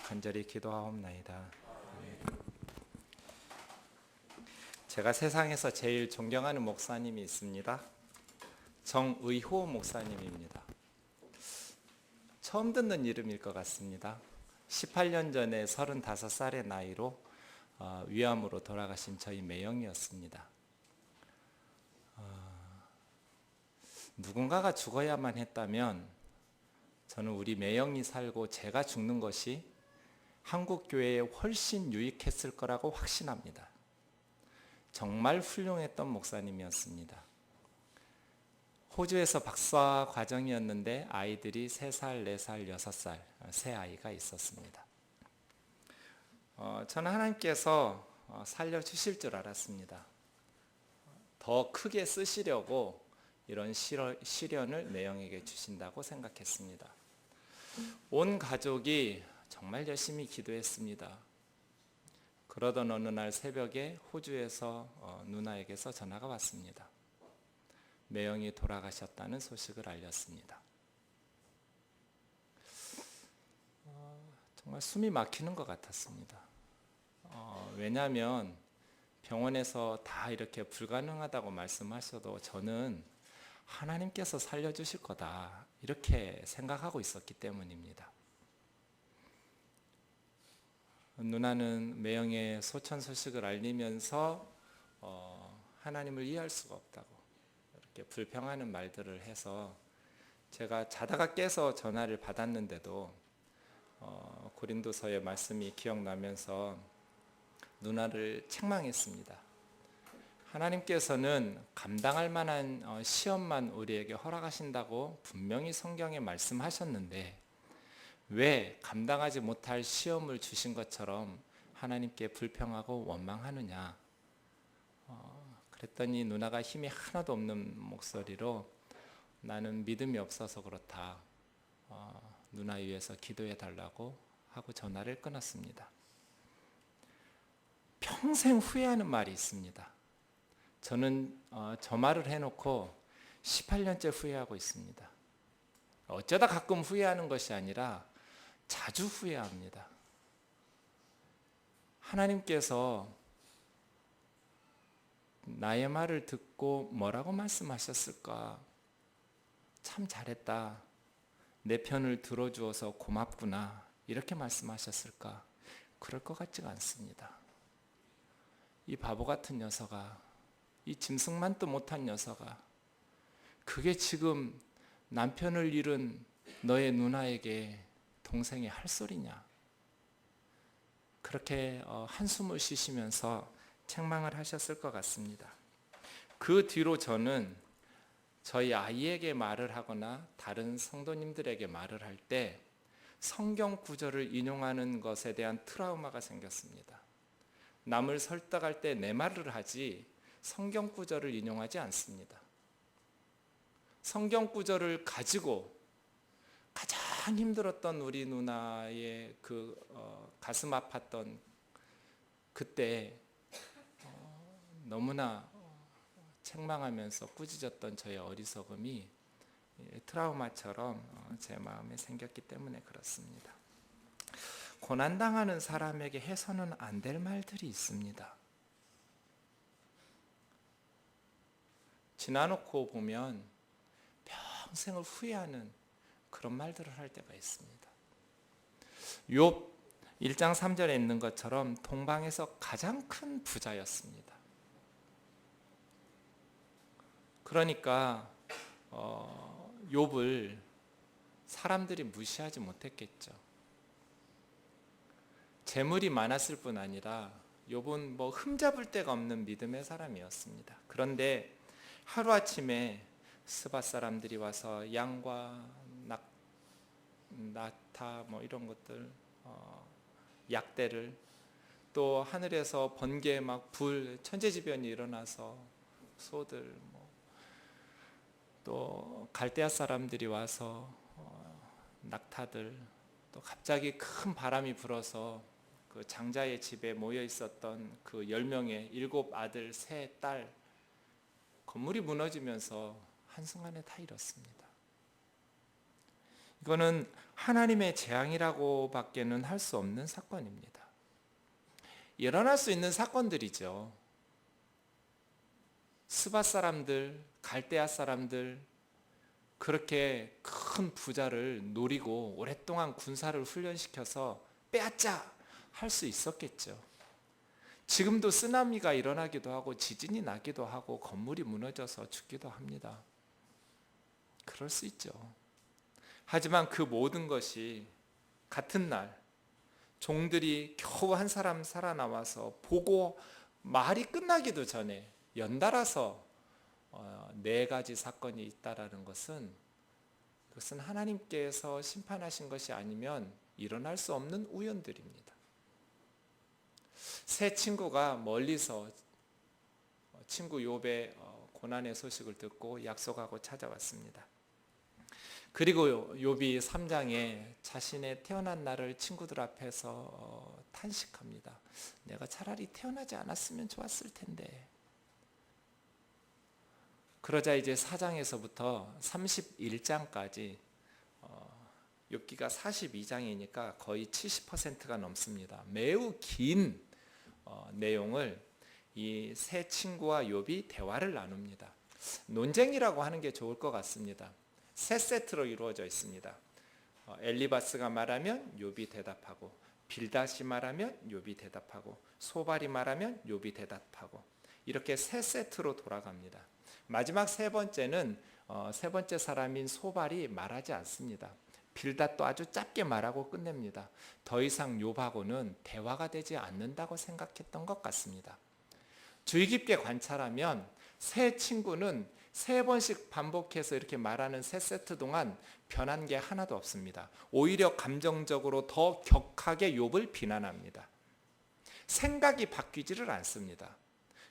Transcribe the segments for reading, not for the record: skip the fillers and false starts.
간절히 기도하옵나이다. 제가 세상에서 제일 존경하는 목사님이 있습니다. 정의호 목사님입니다. 처음 듣는 이름일 것 같습니다. 18년 전에 35살의 나이로 위암으로 돌아가신 저희 매형이었습니다. 누군가가 죽어야만 했다면 저는 우리 매형이 살고 제가 죽는 것이 한국교회에 훨씬 유익했을 거라고 확신합니다. 정말 훌륭했던 목사님이었습니다. 호주에서 박사 과정이었는데 아이들이 3살, 4살, 6살 세 아이가 있었습니다. 저는 하나님께서 살려주실 줄 알았습니다. 더 크게 쓰시려고 이런 시련을 매형에게 주신다고 생각했습니다. 온 가족이 정말 열심히 기도했습니다. 그러던 어느 날 새벽에 호주에서 누나에게서 전화가 왔습니다. 매형이 돌아가셨다는 소식을 알렸습니다. 정말 숨이 막히는 것 같았습니다. 왜냐하면 병원에서 다 이렇게 불가능하다고 말씀하셔도 저는 하나님께서 살려주실 거다 이렇게 생각하고 있었기 때문입니다. 누나는 매형의 소천 소식을 알리면서 하나님을 이해할 수가 없다고 이렇게 불평하는 말들을 해서 제가 자다가 깨서 전화를 받았는데도 고린도서의 말씀이 기억나면서 누나를 책망했습니다. 하나님께서는 감당할 만한 시험만 우리에게 허락하신다고 분명히 성경에 말씀하셨는데 왜 감당하지 못할 시험을 주신 것처럼 하나님께 불평하고 원망하느냐. 그랬더니 누나가 힘이 하나도 없는 목소리로 나는 믿음이 없어서 그렇다. 누나 위해서 기도해 달라고 하고 전화를 끊었습니다. 평생 후회하는 말이 있습니다. 저는 저 말을 해놓고 18년째 후회하고 있습니다. 어쩌다 가끔 후회하는 것이 아니라 자주 후회합니다. 하나님께서 나의 말을 듣고 뭐라고 말씀하셨을까? 참 잘했다. 내 편을 들어주어서 고맙구나. 이렇게 말씀하셨을까? 그럴 것 같지가 않습니다. 이 바보 같은 녀석아, 이 짐승만도 못한 녀석아, 그게 지금 남편을 잃은 너의 누나에게 동생이 할 소리냐? 그렇게 한숨을 쉬시면서 책망을 하셨을 것 같습니다. 그 뒤로 저는 저희 아이에게 말을 하거나 다른 성도님들에게 말을 할 때 성경 구절을 인용하는 것에 대한 트라우마가 생겼습니다. 남을 설득할 때 내 말을 하지 성경 구절을 인용하지 않습니다. 성경 구절을 가지고 가장 힘들었던 우리 누나의 가슴 아팠던 그때 너무나 책망하면서 꾸짖었던 저의 어리석음이 트라우마처럼 제 마음에 생겼기 때문에 그렇습니다. 고난당하는 사람에게 해서는 안 될 말들이 있습니다. 지나놓고 보면 평생을 후회하는 그런 말들을 할 때가 있습니다. 욥 1장 3절에 있는 것처럼 동방에서 가장 큰 부자였습니다. 그러니까 욥을 사람들이 무시하지 못했겠죠. 재물이 많았을 뿐 아니라 욥은 흠잡을 데가 없는 믿음의 사람이었습니다. 그런데 하루아침에 스밧 사람들이 와서 양과 낙타 이런 것들, 약대를, 또 하늘에서 번개 불 천재지변이 일어나서 소들, 또 갈대아 사람들이 와서 낙타들, 또 갑자기 큰 바람이 불어서 그 장자의 집에 모여 있었던 그 10명의 7 아들 3 딸 건물이 무너지면서 한순간에 다 잃었습니다. 이거는 하나님의 재앙이라고밖에는 할 수 없는 사건입니다. 일어날 수 있는 사건들이죠. 스바 사람들, 갈대아 사람들, 그렇게 큰 부자를 노리고 오랫동안 군사를 훈련시켜서 빼앗자 할 수 있었겠죠. 지금도 쓰나미가 일어나기도 하고 지진이 나기도 하고 건물이 무너져서 죽기도 합니다. 그럴 수 있죠. 하지만 그 모든 것이 같은 날 종들이 겨우 한 사람 살아남아서 보고 말이 끝나기도 전에 연달아서 4가지 사건이 있다라는 것은, 그것은 하나님께서 심판하신 것이 아니면 일어날 수 없는 우연들입니다. 새 친구가 멀리서 친구 욥의 고난의 소식을 듣고 약속하고 찾아왔습니다. 그리고 욥이 3장에 자신의 태어난 날을 친구들 앞에서 탄식합니다. 내가 차라리 태어나지 않았으면 좋았을 텐데. 그러자 이제 4장에서부터 31장까지 욥기가 42장이니까 거의 70%가 넘습니다. 매우 긴 내용을 이 세 친구와 욥이 대화를 나눕니다. 논쟁이라고 하는 게 좋을 것 같습니다. 세 세트로 이루어져 있습니다. 엘리바스가 말하면 욥이 대답하고, 빌닷이 말하면 욥이 대답하고, 소발이 말하면 욥이 대답하고, 이렇게 세 세트로 돌아갑니다. 마지막 세 번째는 세 번째 사람인 소발이 말하지 않습니다. 빌닷도 아주 짧게 말하고 끝냅니다. 더 이상 욥하고는 대화가 되지 않는다고 생각했던 것 같습니다. 주의 깊게 관찰하면 세 친구는 3번씩 반복해서 이렇게 말하는 세 세트 동안 변한 게 하나도 없습니다. 오히려 감정적으로 더 격하게 욥을 비난합니다. 생각이 바뀌지를 않습니다.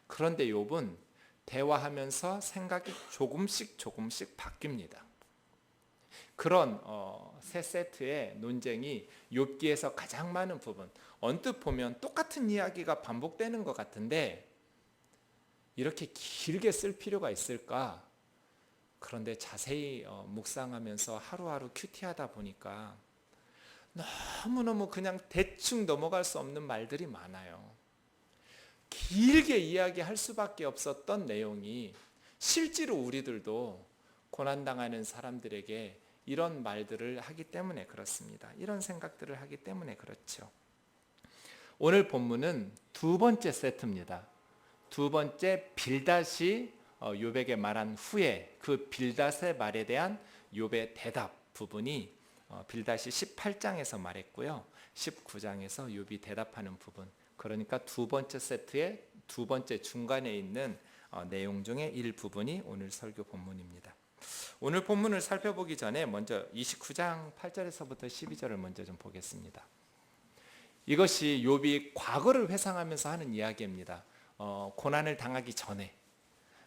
그런데 욥은 대화하면서 생각이 조금씩 바뀝니다. 그런 세 세트의 논쟁이 욥기에서 가장 많은 부분, 언뜻 보면 똑같은 이야기가 반복되는 것 같은데 이렇게 길게 쓸 필요가 있을까? 그런데 자세히 묵상하면서 하루하루 큐티하다 보니까 너무너무 그냥 대충 넘어갈 수 없는 말들이 많아요. 길게 이야기할 수밖에 없었던 내용이 실제로 우리들도 고난당하는 사람들에게 이런 말들을 하기 때문에 그렇습니다. 이런 생각들을 하기 때문에 그렇죠. 오늘 본문은 2번째 세트입니다. 2번째 빌닷이 욥에게 말한 후에 그 빌닷의 말에 대한 욥의 대답 부분이 빌닷이 18장에서 말했고요. 19장에서 욥이 대답하는 부분, 그러니까 2번째 세트의 2번째 중간에 있는 내용 중에 일부분이 오늘 설교 본문입니다. 오늘 본문을 살펴보기 전에 먼저 29장 8절에서부터 12절을 먼저 좀 보겠습니다. 이것이 욥이 과거를 회상하면서 하는 이야기입니다. 고난을 당하기 전에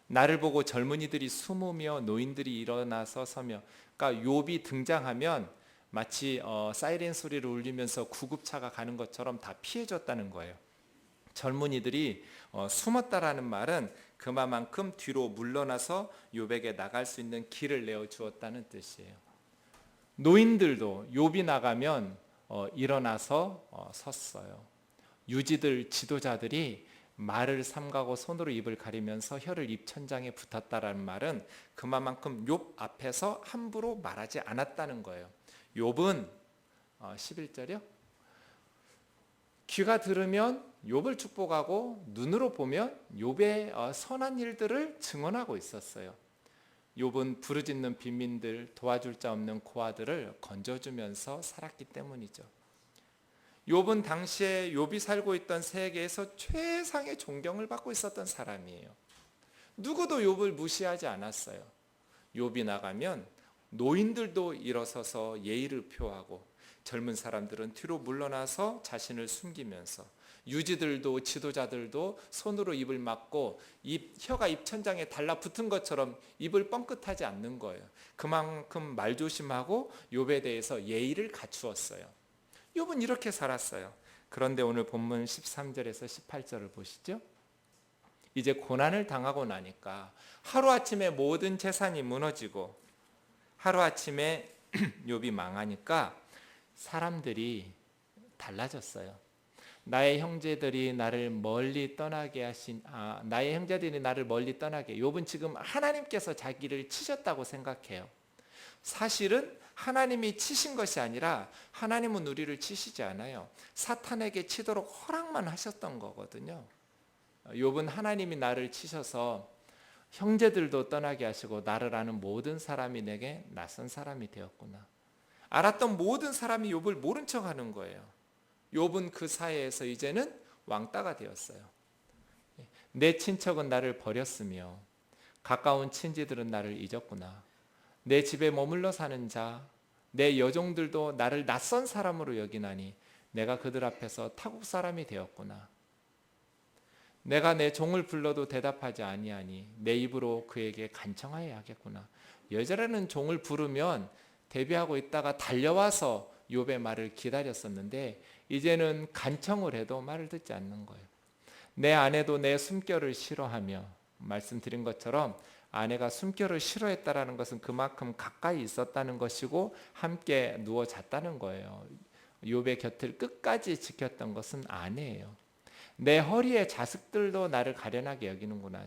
나를 보고 젊은이들이 숨으며 노인들이 일어나서 서며, 그러니까 욥이 등장하면 마치 사이렌 소리를 울리면서 구급차가 가는 것처럼 다 피해줬다는 거예요. 젊은이들이 숨었다라는 말은 그만큼 뒤로 물러나서 욥에게 나갈 수 있는 길을 내어주었다는 뜻이에요. 노인들도 욥이 나가면 일어나서 섰어요. 유지들 지도자들이 말을 삼가고 손으로 입을 가리면서 혀를 입천장에 붙었다라는 말은 그만큼 욥 앞에서 함부로 말하지 않았다는 거예요. 욥은 11절이요. 귀가 들으면 욥을 축복하고 눈으로 보면 욥의 선한 일들을 증언하고 있었어요. 욥은 부르짖는 빈민들, 도와줄 자 없는 고아들을 건져주면서 살았기 때문이죠. 욥은 당시에 욥이 살고 있던 세계에서 최상의 존경을 받고 있었던 사람이에요. 누구도 욥을 무시하지 않았어요. 욥이 나가면 노인들도 일어서서 예의를 표하고, 젊은 사람들은 뒤로 물러나서 자신을 숨기면서, 유지들도 지도자들도 손으로 입을 막고 혀가 입천장에 달라붙은 것처럼 입을 뻥끗하지 않는 거예요. 그만큼 말조심하고 욥에 대해서 예의를 갖추었어요. 욥은 이렇게 살았어요. 그런데 오늘 본문 13절에서 18절을 보시죠. 이제 고난을 당하고 나니까 하루아침에 모든 재산이 무너지고 하루아침에 욥이 망하니까 사람들이 달라졌어요. 나의 형제들이 나를 멀리 떠나게 나의 형제들이 나를 멀리 떠나게. 욥은 지금 하나님께서 자기를 치셨다고 생각해요. 사실은 하나님이 치신 것이 아니라 하나님은 우리를 치시지 않아요. 사탄에게 치도록 허락만 하셨던 거거든요. 욥은 하나님이 나를 치셔서 형제들도 떠나게 하시고 나를 아는 모든 사람이 내게 낯선 사람이 되었구나. 알았던 모든 사람이 욥을 모른 척하는 거예요. 욥은 그 사회에서 이제는 왕따가 되었어요. 내 친척은 나를 버렸으며 가까운 친지들은 나를 잊었구나. 내 집에 머물러 사는 자, 내 여종들도 나를 낯선 사람으로 여기나니 내가 그들 앞에서 타국 사람이 되었구나. 내가 내 종을 불러도 대답하지 아니하니 내 입으로 그에게 간청하여야 하겠구나. 여자라는 종을 부르면 대비하고 있다가 달려와서 욥의 말을 기다렸었는데 이제는 간청을 해도 말을 듣지 않는 거예요. 내 아내도 내 숨결을 싫어하며, 말씀드린 것처럼 아내가 숨결을 싫어했다라는 것은 그만큼 가까이 있었다는 것이고 함께 누워 잤다는 거예요. 욥의 곁을 끝까지 지켰던 것은 아내예요. 내 허리의 자식들도 나를 가련하게 여기는구나.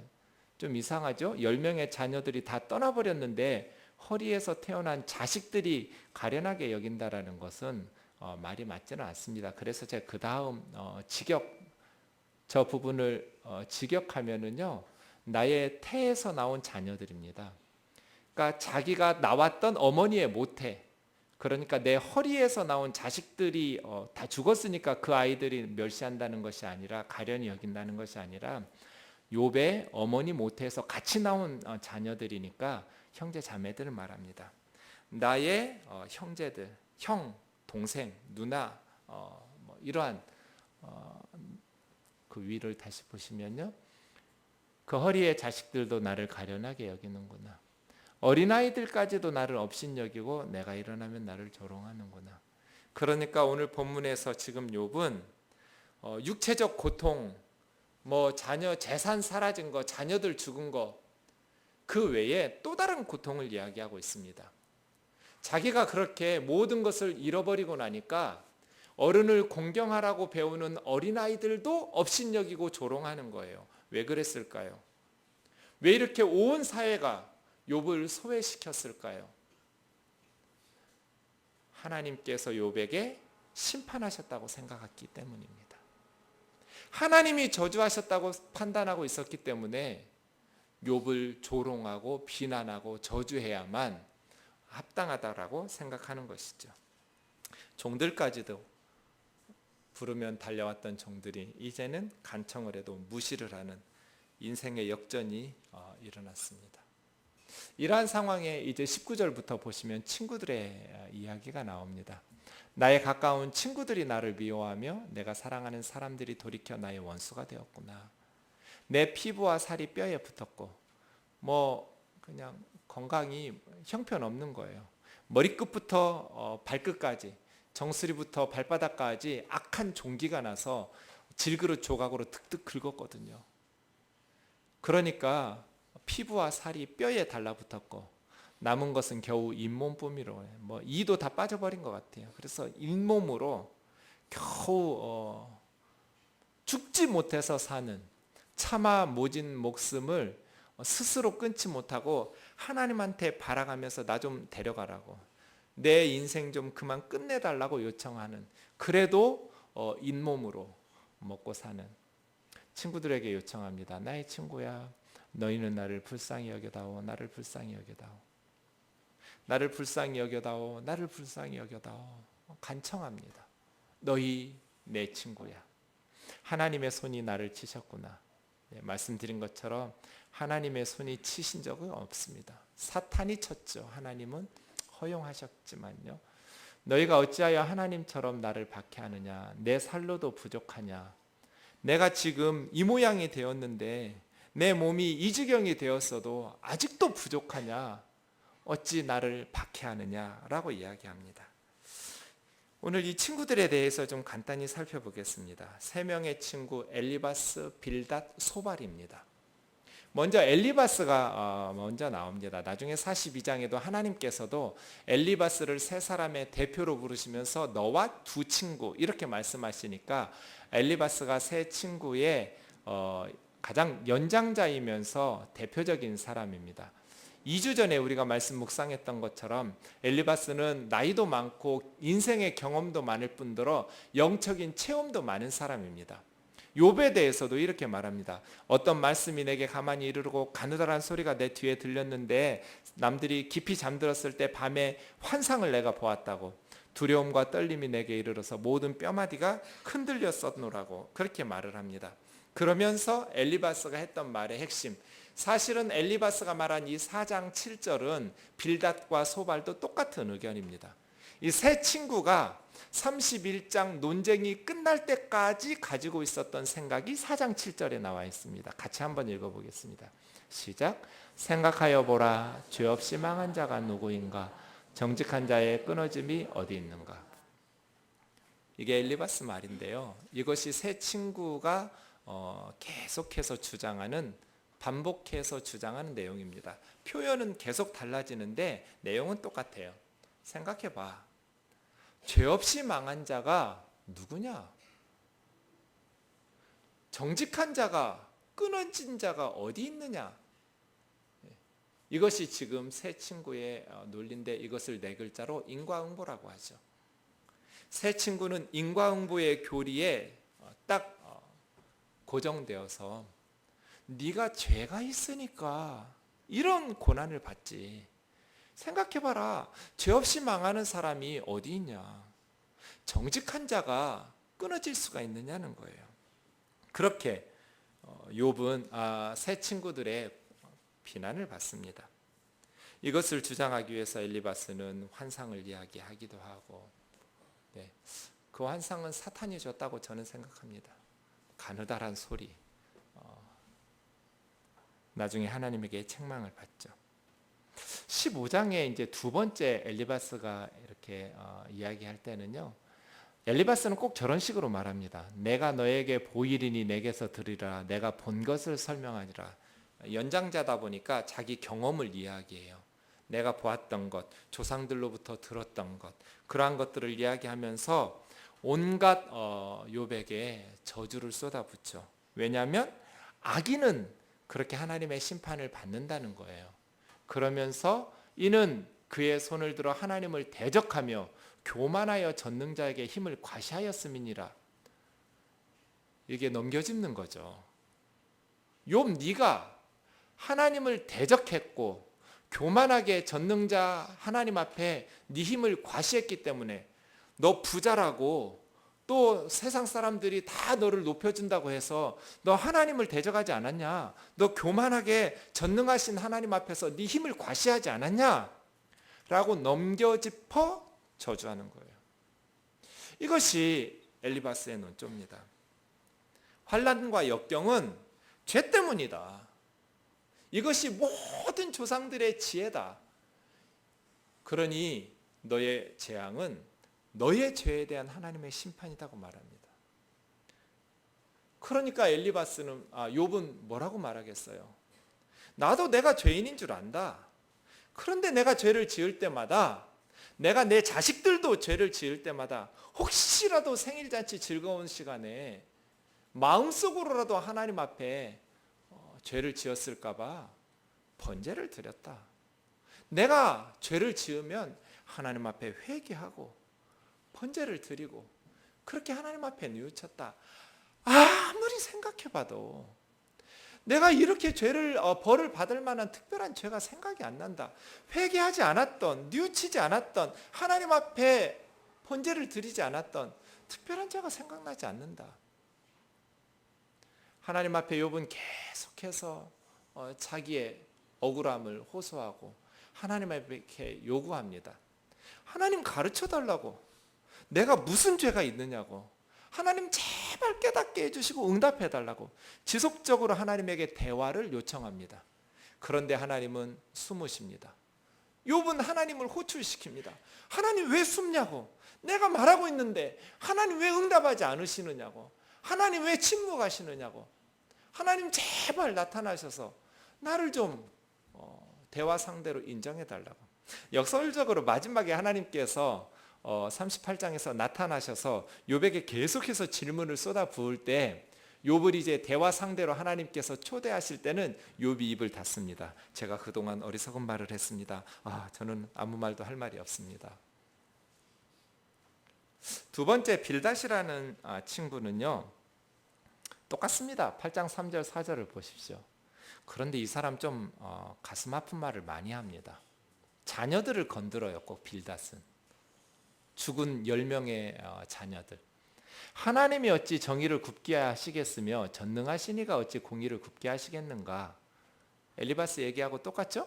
좀 이상하죠? 10명의 자녀들이 다 떠나버렸는데 허리에서 태어난 자식들이 가련하게 여긴다라는 것은 말이 맞지는 않습니다. 그래서 제가 그 다음 저 부분을 직역하면은요, 나의 태에서 나온 자녀들입니다. 그러니까 자기가 나왔던 어머니의 모태, 그러니까 내 허리에서 나온 자식들이 다 죽었으니까 그 아이들이 멸시한다는 것이 아니라, 가련히 여긴다는 것이 아니라 욥의 어머니 모태에서 같이 나온 자녀들이니까 형제 자매들을 말합니다. 나의 형제들, 형, 동생, 누나, 뭐 이러한 그 위를 다시 보시면요, 그 허리의 자식들도 나를 가련하게 여기는구나. 어린아이들까지도 나를 업신여기고 내가 일어나면 나를 조롱하는구나. 그러니까 오늘 본문에서 지금 욥은 육체적 고통, 뭐 자녀 재산 사라진 거, 자녀들 죽은 거, 그 외에 또 다른 고통을 이야기하고 있습니다. 자기가 그렇게 모든 것을 잃어버리고 나니까 어른을 공경하라고 배우는 어린아이들도 업신여기고 조롱하는 거예요. 왜 그랬을까요? 왜 이렇게 온 사회가 욥을 소외시켰을까요? 하나님께서 욥에게 심판하셨다고 생각했기 때문입니다. 하나님이 저주하셨다고 판단하고 있었기 때문에 욥을 조롱하고 비난하고 저주해야만 합당하다라고 생각하는 것이죠. 종들까지도 부르면 달려왔던 종들이 이제는 간청을 해도 무시를 하는 인생의 역전이 일어났습니다. 이러한 상황에 이제 19절부터 보시면 친구들의 이야기가 나옵니다. 나의 가까운 친구들이 나를 미워하며 내가 사랑하는 사람들이 돌이켜 나의 원수가 되었구나. 내 피부와 살이 뼈에 붙었고 뭐 그냥 건강이 형편없는 거예요. 머리끝부터 발끝까지, 정수리부터 발바닥까지 악한 종기가 나서 질그릇 조각으로 득득 긁었거든요. 그러니까 피부와 살이 뼈에 달라붙었고 남은 것은 겨우 잇몸뿐이로, 뭐 이도 다 빠져버린 것 같아요. 그래서 잇몸으로 겨우 죽지 못해서 사는, 차마 모진 목숨을 스스로 끊지 못하고 하나님한테 바라가면서 나 좀 데려가라고, 내 인생 좀 그만 끝내달라고 요청하는, 그래도 잇몸으로 먹고 사는 친구들에게 요청합니다. 나의 친구야, 너희는 나를 불쌍히 여겨다오. 나를 불쌍히 여겨다오. 나를 불쌍히 여겨다오. 나를 불쌍히 여겨다오. 간청합니다. 너희 내 친구야. 하나님의 손이 나를 치셨구나. 말씀드린 것처럼 하나님의 손이 치신 적은 없습니다. 사탄이 쳤죠. 하나님은 허용하셨지만요. 너희가 어찌하여 하나님처럼 나를 박해하느냐. 내 살로도 부족하냐. 내가 지금 이 모양이 되었는데 내 몸이 이 지경이 되었어도 아직도 부족하냐. 어찌 나를 박해하느냐라고 이야기합니다. 오늘 이 친구들에 대해서 좀 간단히 살펴보겠습니다. 세 명의 친구 엘리바스, 빌닷, 소발입니다. 먼저 엘리바스가 먼저 나옵니다. 나중에 42장에도 하나님께서도 엘리바스를 세 사람의 대표로 부르시면서 너와 두 친구 이렇게 말씀하시니까 엘리바스가 세 친구의 가장 연장자이면서 대표적인 사람입니다. 2주 전에 우리가 말씀 묵상했던 것처럼 엘리바스는 나이도 많고 인생의 경험도 많을 뿐더러 영적인 체험도 많은 사람입니다. 욥에 대해서도 이렇게 말합니다. 어떤 말씀이 내게 가만히 이르르고 가느다란 소리가 내 뒤에 들렸는데 남들이 깊이 잠들었을 때 밤에 환상을 내가 보았다고 두려움과 떨림이 내게 이르러서 모든 뼈마디가 흔들렸었노라고 그렇게 말을 합니다. 그러면서 엘리바스가 했던 말의 핵심, 사실은 엘리바스가 말한 이 4장 7절은 빌닷과 소발도 똑같은 의견입니다. 이 세 친구가 31장 논쟁이 끝날 때까지 가지고 있었던 생각이 4장 7절에 나와 있습니다. 같이 한번 읽어보겠습니다. 시작. 생각하여 보라, 죄 없이 망한 자가 누구인가? 정직한 자의 끊어짐이 어디 있는가? 이게 엘리바스 말인데요. 이것이 세 친구가 계속해서 주장하는, 반복해서 주장하는 내용입니다. 표현은 계속 달라지는데 내용은 똑같아요. 생각해봐. 죄 없이 망한 자가 누구냐? 정직한 자가, 끊어진 자가 어디 있느냐? 이것이 지금 세 친구의 논리인데 이것을 네 글자로 인과응보라고 하죠. 세 친구는 인과응보의 교리에 딱 고정되어서 네가 죄가 있으니까 이런 고난을 받지. 생각해봐라. 죄 없이 망하는 사람이 어디 있냐? 정직한 자가 끊어질 수가 있느냐는 거예요. 그렇게 욥은 세 친구들의 비난을 받습니다. 이것을 주장하기 위해서 엘리바스는 환상을 이야기하기도 하고, 그 환상은 사탄이 줬다고 저는 생각합니다. 가느다란 소리, 나중에 하나님에게 책망을 받죠. 15장에 이제 두 번째 엘리바스가 이렇게 이야기할 때는요, 엘리바스는 꼭 저런 식으로 말합니다. 내가 너에게 보이리니 내게서 들으라. 내가 본 것을 설명하리라. 연장자다 보니까 자기 경험을 이야기해요. 내가 보았던 것, 조상들로부터 들었던 것, 그러한 것들을 이야기하면서 온갖 욥에게 저주를 쏟아붓죠. 왜냐하면 악인은 그렇게 하나님의 심판을 받는다는 거예요. 그러면서 이는 그의 손을 들어 하나님을 대적하며 교만하여 전능자에게 힘을 과시하였음이니라. 이게 넘겨짚는 거죠. 욥, 네가 하나님을 대적했고 교만하게 전능자 하나님 앞에 네 힘을 과시했기 때문에 너 부자라고 또 세상 사람들이 다 너를 높여준다고 해서 너 하나님을 대적하지 않았냐? 너 교만하게 전능하신 하나님 앞에서 네 힘을 과시하지 않았냐? 라고 넘겨짚어 저주하는 거예요. 이것이 엘리바스의 논조입니다. 환난과 역경은 죄 때문이다. 이것이 모든 조상들의 지혜다. 그러니 너의 재앙은 너의 죄에 대한 하나님의 심판이라고 말합니다. 그러니까 엘리바스는 욥은 뭐라고 말하겠어요? 나도 내가 죄인인 줄 안다. 그런데 내가 죄를 지을 때마다, 내가 내 자식들도 죄를 지을 때마다 혹시라도 생일잔치 즐거운 시간에 마음속으로라도 하나님 앞에 죄를 지었을까 봐 번제를 드렸다. 내가 죄를 지으면 하나님 앞에 회개하고 번제를 드리고 그렇게 하나님 앞에 뉘우쳤다. 아무리 생각해봐도 내가 이렇게 벌을 받을 만한 특별한 죄가 생각이 안 난다. 회개하지 않았던, 뉘우치지 않았던, 하나님 앞에 번제를 드리지 않았던 특별한 죄가 생각나지 않는다. 하나님 앞에 욥은 계속해서 자기의 억울함을 호소하고 하나님 앞에 이렇게 요구합니다. 하나님 가르쳐 달라고. 내가 무슨 죄가 있느냐고. 하나님 제발 깨닫게 해주시고 응답해 달라고 지속적으로 하나님에게 대화를 요청합니다. 그런데 하나님은 숨으십니다. 욥은 하나님을 호출시킵니다. 하나님 왜 숨냐고. 내가 말하고 있는데 하나님 왜 응답하지 않으시느냐고. 하나님 왜 침묵하시느냐고. 하나님 제발 나타나셔서 나를 좀 대화 상대로 인정해 달라고. 역설적으로 마지막에 하나님께서 38장에서 나타나셔서 욥에게 계속해서 질문을 쏟아 부을 때 욥을 이제 대화 상대로 하나님께서 초대하실 때는 욥이 입을 닫습니다. 제가 그동안 어리석은 말을 했습니다. 저는 아무 말도 할 말이 없습니다. 두 번째 빌닷이라는 친구는요, 똑같습니다. 8장 3절 4절을 보십시오. 그런데 이 사람 좀 가슴 아픈 말을 많이 합니다. 자녀들을 건드려요. 꼭 빌닷은. 죽은 10명의 자녀들. 하나님이 어찌 정의를 굽게 하시겠으며 전능하시니가 어찌 공의를 굽게 하시겠는가. 엘리바스 얘기하고 똑같죠?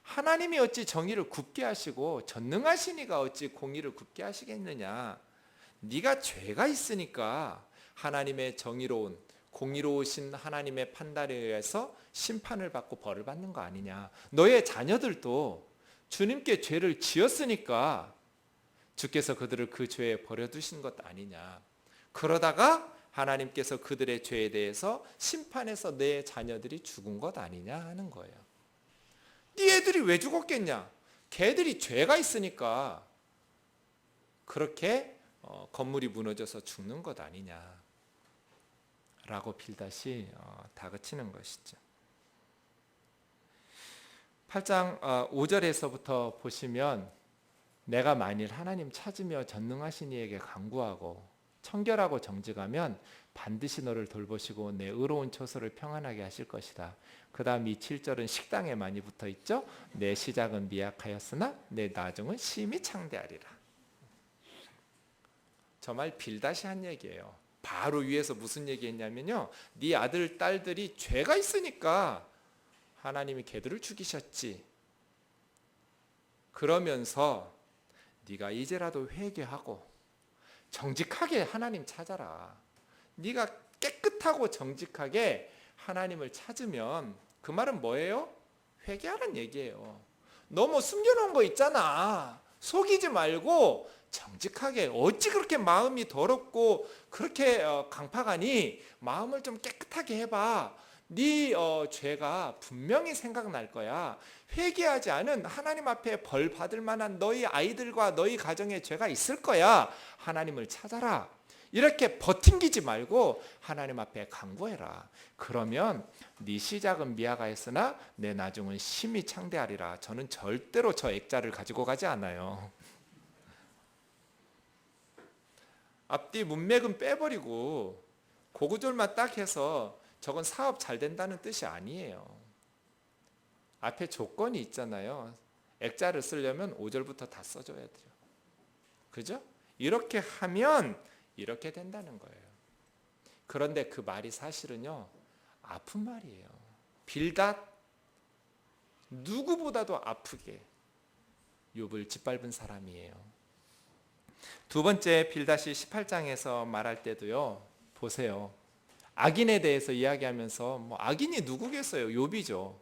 하나님이 어찌 정의를 굽게 하시고 전능하시니가 어찌 공의를 굽게 하시겠느냐. 네가 죄가 있으니까 하나님의 정의로운 공의로우신 하나님의 판단에 의해서 심판을 받고 벌을 받는 거 아니냐. 너의 자녀들도 주님께 죄를 지었으니까 주께서 그들을 그 죄에 버려두신 것 아니냐. 그러다가 하나님께서 그들의 죄에 대해서 심판해서 내 자녀들이 죽은 것 아니냐 하는 거예요. 네 애들이 왜 죽었겠냐. 걔들이 죄가 있으니까 그렇게 건물이 무너져서 죽는 것 아니냐 라고 빌닷이 다그치는 것이죠. 8장 5절에서부터 보시면 내가 만일 하나님 찾으며 전능하신 이에게 간구하고 청결하고 정직하면 반드시 너를 돌보시고 내 의로운 처소를 평안하게 하실 것이다. 그 다음 이 7절은 식당에 많이 붙어 있죠. 내 시작은 미약하였으나 내 나중은 심히 창대하리라. 저 말 빌닷이 한 얘기예요. 바로 위에서 무슨 얘기했냐면요, 네 아들 딸들이 죄가 있으니까 하나님이 걔들을 죽이셨지. 그러면서 네가 이제라도 회개하고 정직하게 하나님 찾아라. 네가 깨끗하고 정직하게 하나님을 찾으면 그 말은 뭐예요? 회개하는 얘기예요. 너 뭐 숨겨놓은 거 있잖아. 속이지 말고 정직하게. 어찌 그렇게 마음이 더럽고 그렇게 강팍하니 마음을 좀 깨끗하게 해봐. 네 죄가 분명히 생각날 거야. 회개하지 않은 하나님 앞에 벌 받을 만한 너희 아이들과 너희 가정에 죄가 있을 거야. 하나님을 찾아라. 이렇게 버팅기지 말고 하나님 앞에 간구해라. 그러면 네 시작은 미약하였으나 내 나중은 심히 창대하리라. 저는 절대로 저 액자를 가지고 가지 않아요. 앞뒤 문맥은 빼버리고 그 구절만 딱 해서 저건 사업 잘 된다는 뜻이 아니에요. 앞에 조건이 있잖아요. 액자를 쓰려면 5절부터 다 써줘야 돼요. 그죠? 이렇게 하면 이렇게 된다는 거예요. 그런데 그 말이 사실은요, 아픈 말이에요. 빌닷 누구보다도 아프게 욥을 짓밟은 사람이에요. 두 번째 빌닷이 18장에서 말할 때도요, 보세요. 악인에 대해서 이야기하면서 악인이 누구겠어요? 욥이죠.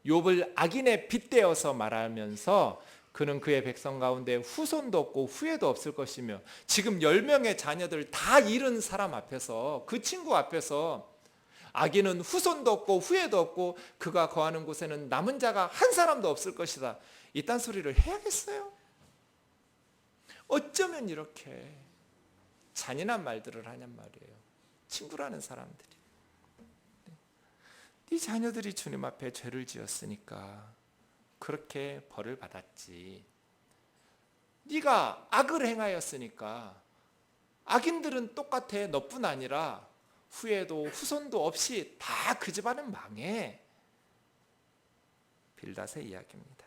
욥을 악인에 빗대어서 말하면서 그는 그의 백성 가운데 후손도 없고 후예도 없을 것이며, 지금 10명의 자녀들 다 잃은 사람 앞에서, 그 친구 앞에서 악인은 후손도 없고 후예도 없고 그가 거하는 곳에는 남은 자가 한 사람도 없을 것이다. 이딴 소리를 해야겠어요? 어쩌면 이렇게 잔인한 말들을 하냔 말이에요. 친구라는 사람들이. 네 자녀들이 주님 앞에 죄를 지었으니까 그렇게 벌을 받았지. 네가 악을 행하였으니까 악인들은 똑같아. 너뿐 아니라 후에도 후손도 없이 다 그 집안은 망해. 빌닷의 이야기입니다.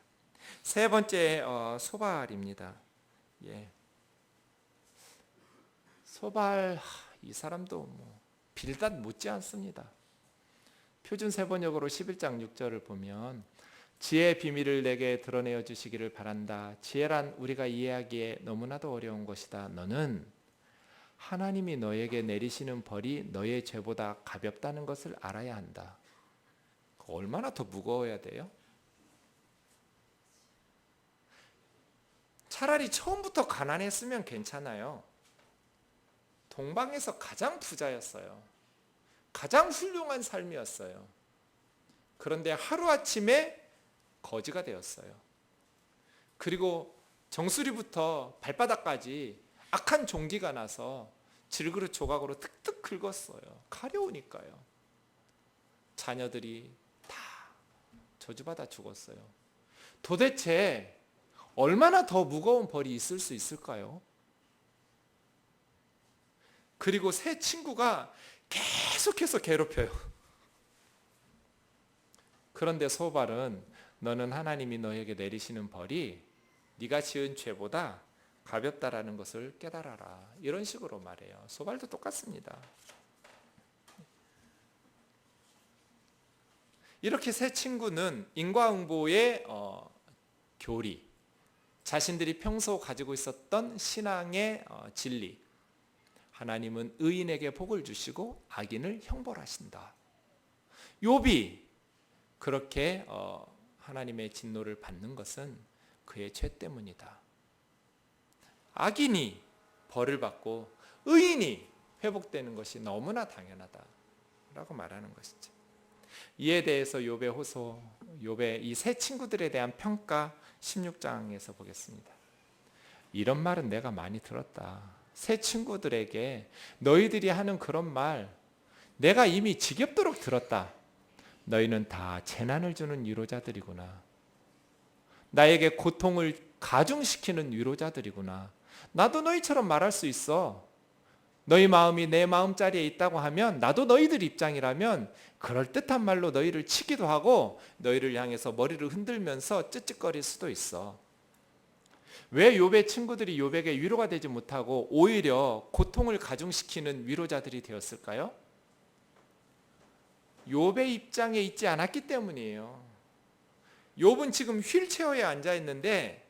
세 번째 소발입니다. 소발, 이 사람도 빌닷 못지 않습니다. 표준 세번역으로 11장 6절을 보면 지혜의 비밀을 내게 드러내어 주시기를 바란다. 지혜란 우리가 이해하기에 너무나도 어려운 것이다. 너는 하나님이 너에게 내리시는 벌이 너의 죄보다 가볍다는 것을 알아야 한다. 얼마나 더 무거워야 돼요? 차라리 처음부터 가난했으면 괜찮아요. 동방에서 가장 부자였어요. 가장 훌륭한 삶이었어요. 그런데 하루아침에 거지가 되었어요. 그리고 정수리부터 발바닥까지 악한 종기가 나서 질그릇 조각으로 득득 긁었어요. 가려우니까요. 자녀들이 다 저주받아 죽었어요. 도대체 얼마나 더 무거운 벌이 있을 수 있을까요? 그리고 새 친구가 계속해서 괴롭혀요. 그런데 소발은 너는 하나님이 너에게 내리시는 벌이 네가 지은 죄보다 가볍다라는 것을 깨달아라. 이런 식으로 말해요. 소발도 똑같습니다. 이렇게 세 친구는 인과응보의 교리, 자신들이 평소 가지고 있었던 신앙의 진리, 하나님은 의인에게 복을 주시고 악인을 형벌하신다. 욥이 그렇게 하나님의 진노를 받는 것은 그의 죄 때문이다. 악인이 벌을 받고 의인이 회복되는 것이 너무나 당연하다라고 말하는 것이죠. 이에 대해서 욥의 호소, 욥의 이 세 친구들에 대한 평가 16장에서 보겠습니다. 이런 말은 내가 많이 들었다. 새 친구들에게 너희들이 하는 그런 말 내가 이미 지겹도록 들었다. 너희는 다 재난을 주는 위로자들이구나. 나에게 고통을 가중시키는 위로자들이구나. 나도 너희처럼 말할 수 있어. 너희 마음이 내 마음자리에 있다고 하면 나도 너희들 입장이라면 그럴듯한 말로 너희를 치기도 하고 너희를 향해서 머리를 흔들면서 쯧쯧거릴 수도 있어. 왜 욥의 친구들이 욥에게 위로가 되지 못하고 오히려 고통을 가중시키는 위로자들이 되었을까요? 욥의 입장에 있지 않았기 때문이에요. 욥은 지금 휠체어에 앉아 있는데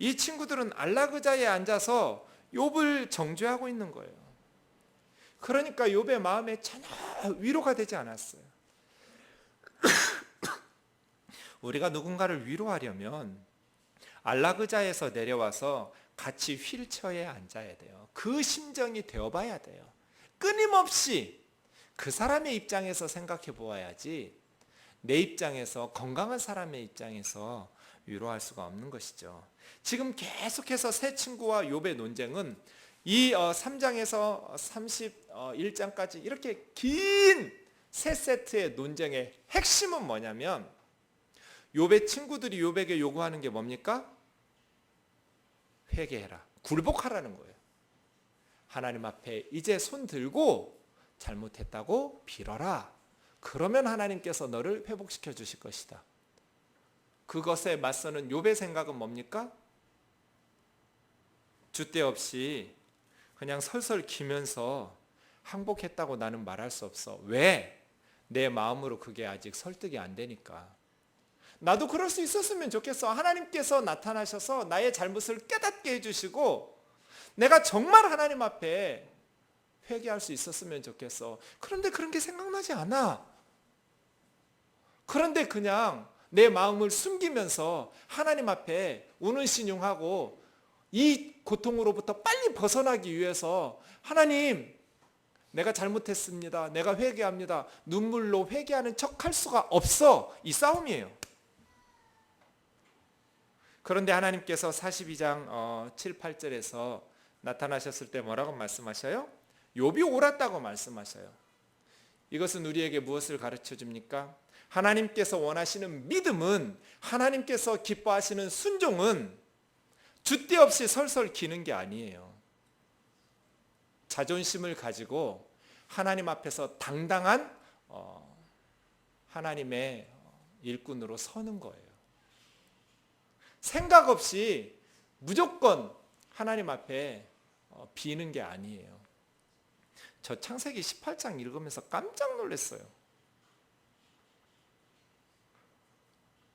이 친구들은 안락의자에 앉아서 욥을 정죄하고 있는 거예요. 그러니까 욥의 마음에 전혀 위로가 되지 않았어요. 우리가 누군가를 위로하려면 안락의자에서 내려와서 같이 휠체어에 앉아야 돼요. 그 심정이 되어봐야 돼요. 끊임없이 그 사람의 입장에서 생각해 보아야지 내 입장에서, 건강한 사람의 입장에서 위로할 수가 없는 것이죠. 지금 계속해서 세 친구와 욥의 논쟁은 이 3장에서 31장까지 이렇게 긴 세 세트의 논쟁의 핵심은 뭐냐면 욥의 친구들이 욥에게 요구하는 게 뭡니까? 회개해라, 굴복하라는 거예요. 하나님 앞에 이제 손 들고 잘못했다고 빌어라. 그러면 하나님께서 너를 회복시켜 주실 것이다. 그것에 맞서는 욥의 생각은 뭡니까? 줏대 없이 그냥 설설 기면서 항복했다고 나는 말할 수 없어. 왜? 내 마음으로 그게 아직 설득이 안 되니까. 나도 그럴 수 있었으면 좋겠어. 하나님께서 나타나셔서 나의 잘못을 깨닫게 해주시고 내가 정말 하나님 앞에 회개할 수 있었으면 좋겠어. 그런데 그런 게 생각나지 않아. 그런데 그냥 내 마음을 숨기면서 하나님 앞에 운운신용하고 이 고통으로부터 빨리 벗어나기 위해서 하나님, 내가 잘못했습니다. 내가 회개합니다. 눈물로 회개하는 척할 수가 없어. 이 싸움이에요. 그런데 하나님께서 42장 7, 8절에서 나타나셨을 때 뭐라고 말씀하셔요? 욥이 옳았다고 말씀하셔요. 이것은 우리에게 무엇을 가르쳐 줍니까? 하나님께서 원하시는 믿음은, 하나님께서 기뻐하시는 순종은 줏대 없이 설설 기는 게 아니에요. 자존심을 가지고 하나님 앞에서 당당한 하나님의 일꾼으로 서는 거예요. 생각 없이 무조건 하나님 앞에 비는 게 아니에요. 저 창세기 18장 읽으면서 깜짝 놀랐어요.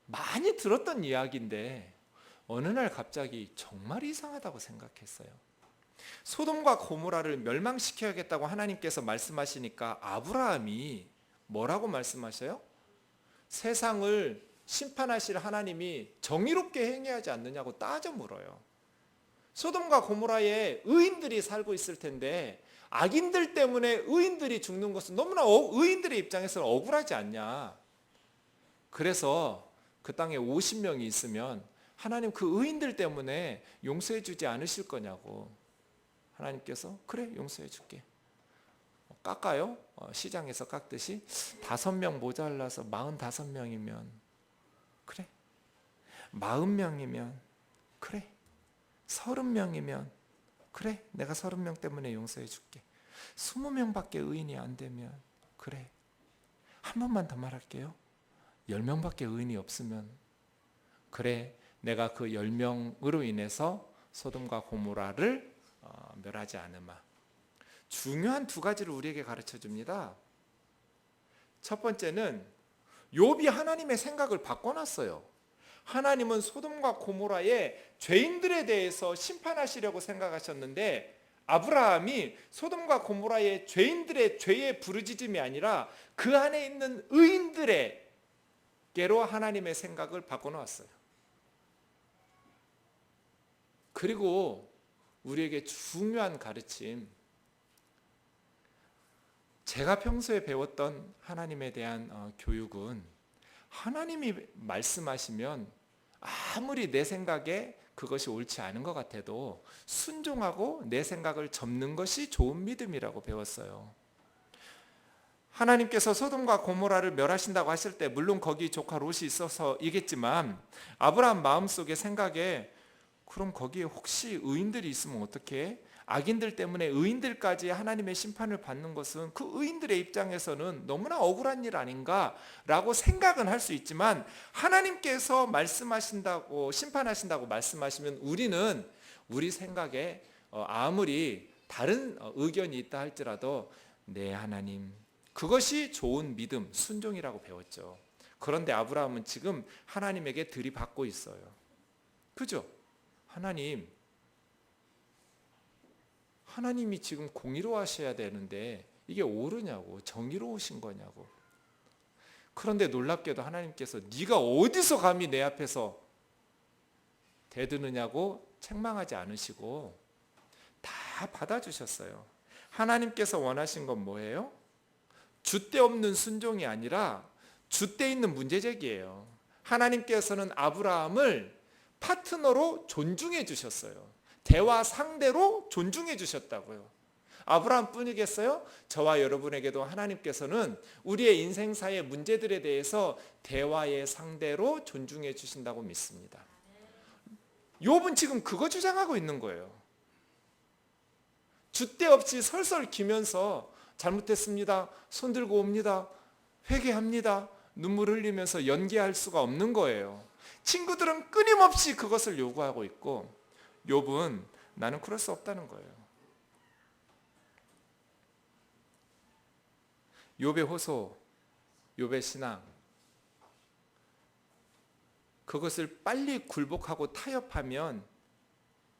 많이 들었던 이야기인데 어느 날 갑자기 정말 이상하다고 생각했어요. 소돔과 고모라를 멸망시켜야겠다고 하나님께서 말씀하시니까 아브라함이 뭐라고 말씀하셔요? 세상을 심판하실 하나님이 정의롭게 행해야지 않느냐고 따져 물어요. 소돔과 고모라에 의인들이 살고 있을 텐데 악인들 때문에 의인들이 죽는 것은 너무나 의인들의 입장에서는 억울하지 않냐. 그래서 그 땅에 50명이 있으면 하나님 그 의인들 때문에 용서해 주지 않으실 거냐고. 하나님께서 그래 용서해 줄게. 깎아요? 시장에서 깎듯이 5명 모자라서 45명이면 그래. 40명이면 그래. 30명이면 그래. 내가 30명 때문에 용서해 줄게. 20명밖에 의인이 안 되면 그래. 한 번만 더 말할게요. 10명밖에 의인이 없으면 그래. 내가 그 10명으로 인해서 소돔과 고모라를 멸하지 않으마. 중요한 두 가지를 우리에게 가르쳐 줍니다. 첫 번째는 욥이 하나님의 생각을 바꿔놨어요. 하나님은 소돔과 고모라의 죄인들에 대해서 심판하시려고 생각하셨는데 아브라함이 소돔과 고모라의 죄인들의 죄의 부르짖음이 아니라 그 안에 있는 의인들에게로 하나님의 생각을 바꿔놓았어요. 그리고 우리에게 중요한 가르침, 제가 평소에 배웠던 하나님에 대한 교육은 하나님이 말씀하시면 아무리 내 생각에 그것이 옳지 않은 것 같아도 순종하고 내 생각을 접는 것이 좋은 믿음이라고 배웠어요. 하나님께서 소돔과 고모라를 멸하신다고 하실 때 물론 거기 조카 롯이 있어서이겠지만 아브라함 마음속의 생각에 그럼 거기에 혹시 의인들이 있으면 어떡해? 악인들 때문에 의인들까지 하나님의 심판을 받는 것은 그 의인들의 입장에서는 너무나 억울한 일 아닌가라고 생각은 할 수 있지만 하나님께서 말씀하신다고 심판하신다고 말씀하시면 우리는 우리 생각에 아무리 다른 의견이 있다 할지라도 네 하나님, 그것이 좋은 믿음, 순종이라고 배웠죠. 그런데 아브라함은 지금 하나님에게 들이받고 있어요. 그죠? 하나님이 지금 공의로하셔야 되는데 이게 옳으냐고, 정의로우신 거냐고. 그런데 놀랍게도 하나님께서 네가 어디서 감히 내 앞에서 대드느냐고 책망하지 않으시고 다 받아주셨어요. 하나님께서 원하신 건 뭐예요? 줏대 없는 순종이 아니라 줏대 있는 문제제기예요. 하나님께서는 아브라함을 파트너로 존중해 주셨어요. 대화 상대로 존중해 주셨다고요. 아브라함 뿐이겠어요? 저와 여러분에게도 하나님께서는 우리의 인생사의 문제들에 대해서 대화의 상대로 존중해 주신다고 믿습니다. 욥은 지금 그거 주장하고 있는 거예요. 줏대 없이 설설 기면서 잘못했습니다. 손 들고 옵니다. 회개합니다. 눈물 흘리면서 연기할 수가 없는 거예요. 친구들은 끊임없이 그것을 요구하고 있고 욥은 나는 그럴 수 없다는 거예요. 욥의 호소, 욥의 신앙, 그것을 빨리 굴복하고 타협하면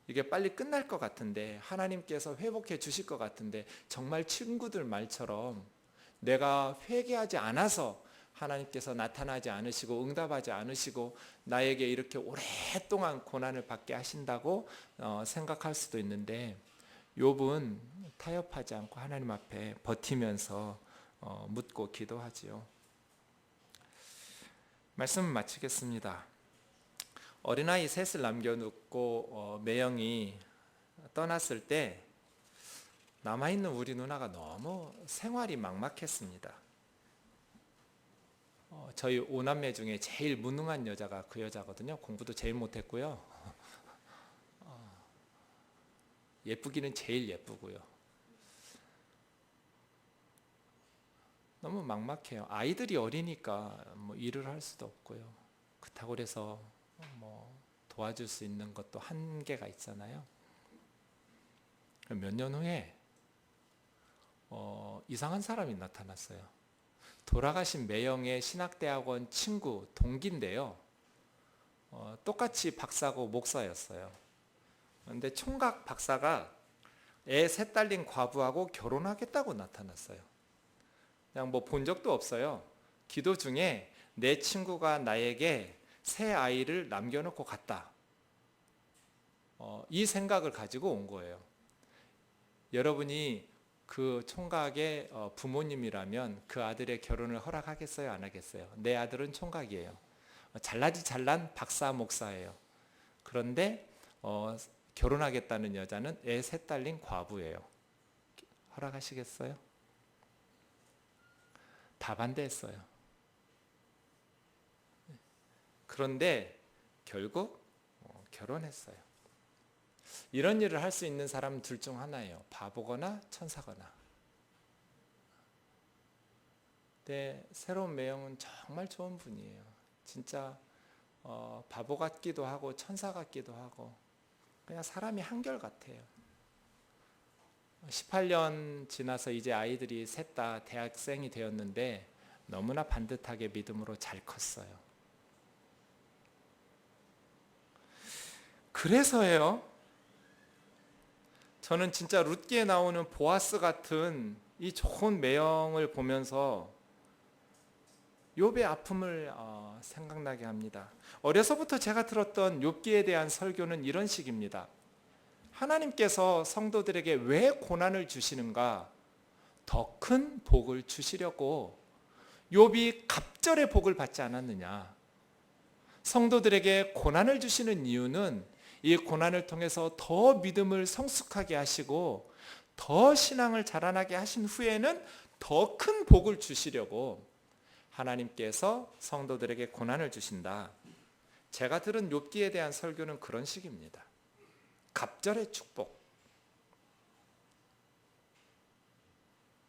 이게 빨리 끝날 것 같은데, 하나님께서 회복해 주실 것 같은데, 정말 친구들 말처럼 내가 회개하지 않아서 하나님께서 나타나지 않으시고 응답하지 않으시고 나에게 이렇게 오랫동안 고난을 받게 하신다고 생각할 수도 있는데, 욥은 타협하지 않고 하나님 앞에 버티면서 묻고 기도하지요. 말씀을 마치겠습니다. 어린아이 셋을 남겨놓고 매형이 떠났을 때 남아있는 우리 누나가 너무 생활이 막막했습니다. 저희 5남매 중에 제일 무능한 여자가 그 여자거든요. 공부도 제일 못했고요. 예쁘기는 제일 예쁘고요. 너무 막막해요. 아이들이 어리니까 뭐 일을 할 수도 없고요. 그렇다고 해서 뭐 도와줄 수 있는 것도 한계가 있잖아요. 몇 년 후에 이상한 사람이 나타났어요. 돌아가신 매형의 신학대학원 친구 동기인데요. 똑같이 박사고 목사였어요. 그런데 총각 박사가 애 셋 딸린 과부하고 결혼하겠다고 나타났어요. 그냥 뭐 본 적도 없어요. 기도 중에 내 친구가 나에게 새 아이를 남겨놓고 갔다. 이 생각을 가지고 온 거예요. 여러분이 그 총각의 부모님이라면 그 아들의 결혼을 허락하겠어요, 안 하겠어요? 내 아들은 총각이에요. 잘나지 잘난 박사 목사예요. 그런데 결혼하겠다는 여자는 애 셋 딸린 과부예요. 허락하시겠어요? 다 반대했어요. 그런데 결국 결혼했어요. 이런 일을 할 수 있는 사람은 둘 중 하나예요. 바보거나 천사거나. 근데 새로운 매형은 정말 좋은 분이에요. 진짜 바보 같기도 하고 천사 같기도 하고 그냥 사람이 한결같아요. 18년 지나서 이제 아이들이 셋 다 대학생이 되었는데 너무나 반듯하게 믿음으로 잘 컸어요. 그래서예요. 저는 진짜 룻기에 나오는 보아스 같은 이 좋은 매형을 보면서 욥의 아픔을 생각나게 합니다. 어려서부터 제가 들었던 욥기에 대한 설교는 이런 식입니다. 하나님께서 성도들에게 왜 고난을 주시는가? 더 큰 복을 주시려고. 욥이 갑절의 복을 받지 않았느냐? 성도들에게 고난을 주시는 이유는 이 고난을 통해서 더 믿음을 성숙하게 하시고 더 신앙을 자라나게 하신 후에는 더 큰 복을 주시려고 하나님께서 성도들에게 고난을 주신다. 제가 들은 욥기에 대한 설교는 그런 식입니다. 갑절의 축복.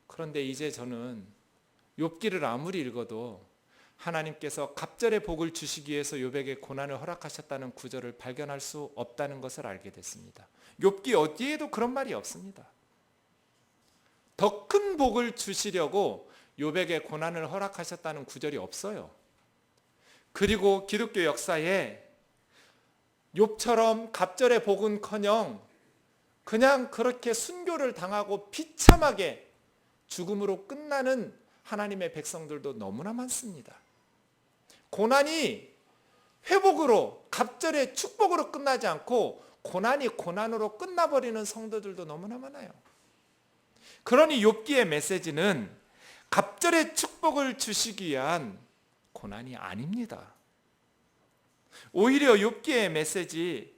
그런데 이제 저는 욥기를 아무리 읽어도 하나님께서 갑절의 복을 주시기 위해서 욥에게 고난을 허락하셨다는 구절을 발견할 수 없다는 것을 알게 됐습니다. 욥기 어디에도 그런 말이 없습니다. 더 큰 복을 주시려고 욥에게 고난을 허락하셨다는 구절이 없어요. 그리고 기독교 역사에 욥처럼 갑절의 복은커녕 그냥 그렇게 순교를 당하고 비참하게 죽음으로 끝나는 하나님의 백성들도 너무나 많습니다. 고난이 회복으로 갑절의 축복으로 끝나지 않고 고난이 고난으로 끝나버리는 성도들도 너무나 많아요. 그러니 욥기의 메시지는 갑절의 축복을 주시기 위한 고난이 아닙니다. 오히려 욥기의 메시지,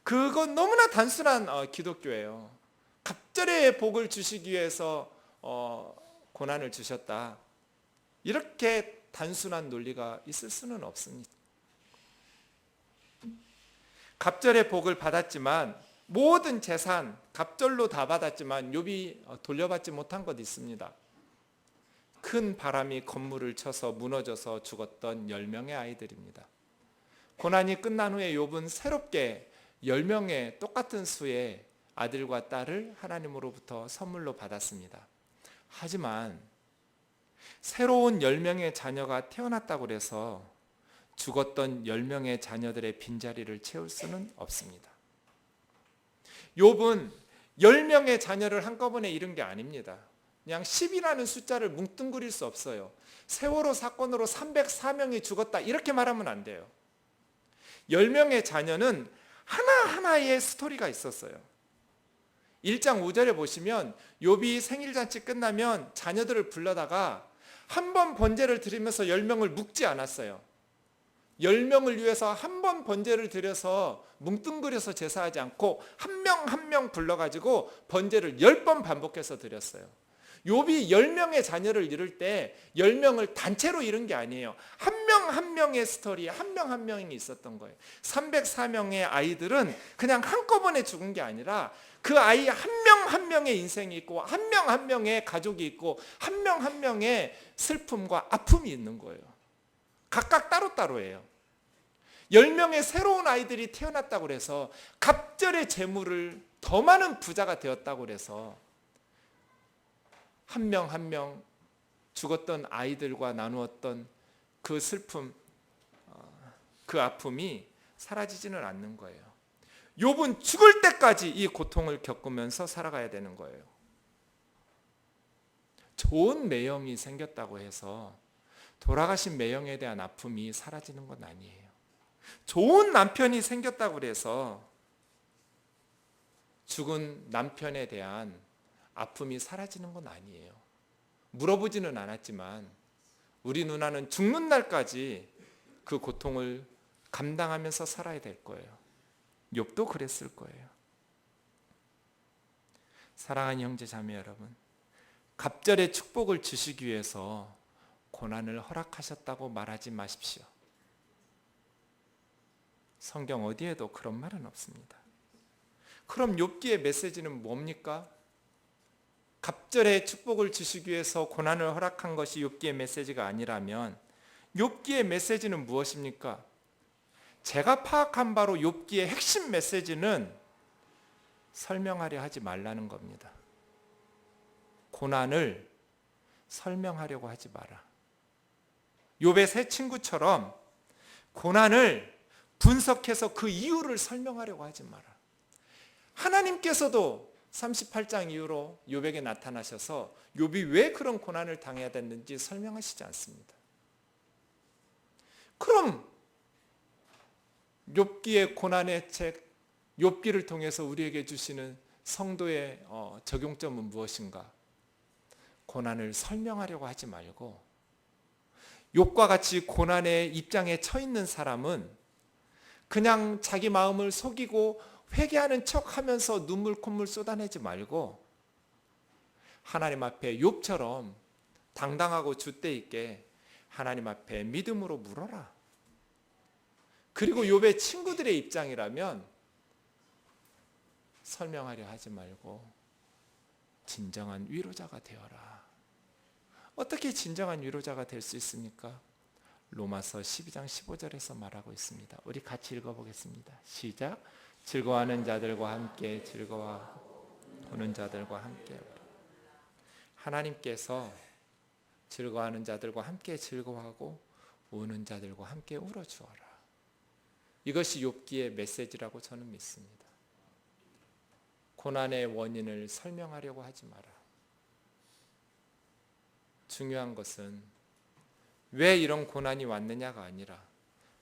그건 너무나 단순한 기독교예요. 갑절의 복을 주시기 위해서 고난을 주셨다. 이렇게 단순한 논리가 있을 수는 없습니다. 갑절의 복을 받았지만 모든 재산 갑절로 다 받았지만 욥이 돌려받지 못한 것 있습니다. 큰 바람이 건물을 쳐서 무너져서 죽었던 10명의 아이들입니다. 고난이 끝난 후에 욥은 새롭게 10명의 똑같은 수의 아들과 딸을 하나님으로부터 선물로 받았습니다. 하지만 새로운 10명의 자녀가 태어났다고 해서 죽었던 10명의 자녀들의 빈자리를 채울 수는 없습니다. 욥은 10명의 자녀를 한꺼번에 잃은 게 아닙니다. 그냥 10이라는 숫자를 뭉뚱그릴 수 없어요. 세월호 사건으로 304명이 죽었다 이렇게 말하면 안 돼요. 10명의 자녀는 하나하나의 스토리가 있었어요. 1장 5절에 보시면 욥이 생일잔치 끝나면 자녀들을 불러다가 한 번 번제를 드리면서 10명을 묶지 않았어요. 10명을 위해서 한 번 번제를 드려서 뭉뚱그려서 제사하지 않고 한 명 한 명 불러가지고 번제를 10번 반복해서 드렸어요. 욥이 10명의 자녀를 잃을 때 10명을 단체로 잃은 게 아니에요. 한 명 한 명의 스토리, 한 명 한 명이 있었던 거예요. 304명의 아이들은 그냥 한꺼번에 죽은 게 아니라 그 아이 한 명 한 명의 인생이 있고 한 명 한 명의 가족이 있고 한 명 한 명의 슬픔과 아픔이 있는 거예요. 각각 따로따로예요. 10명의 새로운 아이들이 태어났다고 해서 갑절의 재물을 더 많은 부자가 되었다고 해서 한 명 한 명 죽었던 아이들과 나누었던 그 슬픔, 그 아픔이 사라지지는 않는 거예요. 욥은 죽을 때까지 이 고통을 겪으면서 살아가야 되는 거예요. 좋은 매형이 생겼다고 해서 돌아가신 매형에 대한 아픔이 사라지는 건 아니에요. 좋은 남편이 생겼다고 해서 죽은 남편에 대한 아픔이 사라지는 건 아니에요. 물어보지는 않았지만 우리 누나는 죽는 날까지 그 고통을 감당하면서 살아야 될 거예요. 욥도 그랬을 거예요. 사랑하는 형제 자매 여러분, 갑절의 축복을 주시기 위해서 고난을 허락하셨다고 말하지 마십시오. 성경 어디에도 그런 말은 없습니다. 그럼 욥기의 메시지는 뭡니까? 갑절의 축복을 주시기 위해서 고난을 허락한 것이 욥기의 메시지가 아니라면 욥기의 메시지는 무엇입니까? 제가 파악한 바로 욥기의 핵심 메시지는 설명하려 하지 말라는 겁니다. 고난을 설명하려고 하지 마라. 욥의 세 친구처럼 고난을 분석해서 그 이유를 설명하려고 하지 마라. 하나님께서도 38장 이후로 욥에게 나타나셔서 욥이 왜 그런 고난을 당해야 됐는지 설명하시지 않습니다. 그럼 욥기의 고난의 책 욥기를 통해서 우리에게 주시는 성도의 적용점은 무엇인가? 고난을 설명하려고 하지 말고 욥과 같이 고난의 입장에 처 있는 사람은 그냥 자기 마음을 속이고 회개하는 척하면서 눈물 콧물 쏟아내지 말고 하나님 앞에 욥처럼 당당하고 줏대 있게 하나님 앞에 믿음으로 물어라. 그리고 욥의 친구들의 입장이라면 설명하려 하지 말고 진정한 위로자가 되어라. 어떻게 진정한 위로자가 될 수 있습니까? 로마서 12장 15절에서 말하고 있습니다. 우리 같이 읽어보겠습니다. 시작. 즐거워하는 자들과 함께 즐거워하고 우는 자들과 함께 우라. 하나님께서 즐거워하는 자들과 함께 즐거워하고 우는 자들과 함께 울어주어라. 이것이 욥기의 메시지라고 저는 믿습니다. 고난의 원인을 설명하려고 하지 마라. 중요한 것은 왜 이런 고난이 왔느냐가 아니라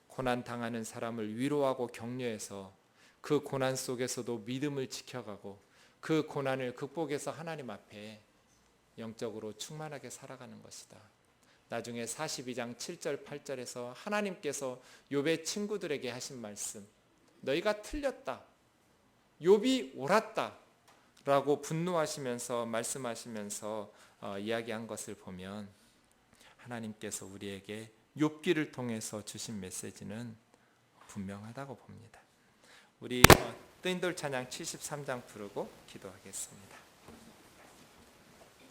고난 당하는 사람을 위로하고 격려해서 그 고난 속에서도 믿음을 지켜가고 그 고난을 극복해서 하나님 앞에 영적으로 충만하게 살아가는 것이다. 나중에 42장 7절 8절에서 하나님께서 욥의 친구들에게 하신 말씀, 너희가 틀렸다, 욥이 옳았다 라고 분노하시면서 말씀하시면서 이야기한 것을 보면 하나님께서 우리에게 욥기를 통해서 주신 메시지는 분명하다고 봅니다. 우리 뜨인돌 찬양 73장 부르고 기도하겠습니다.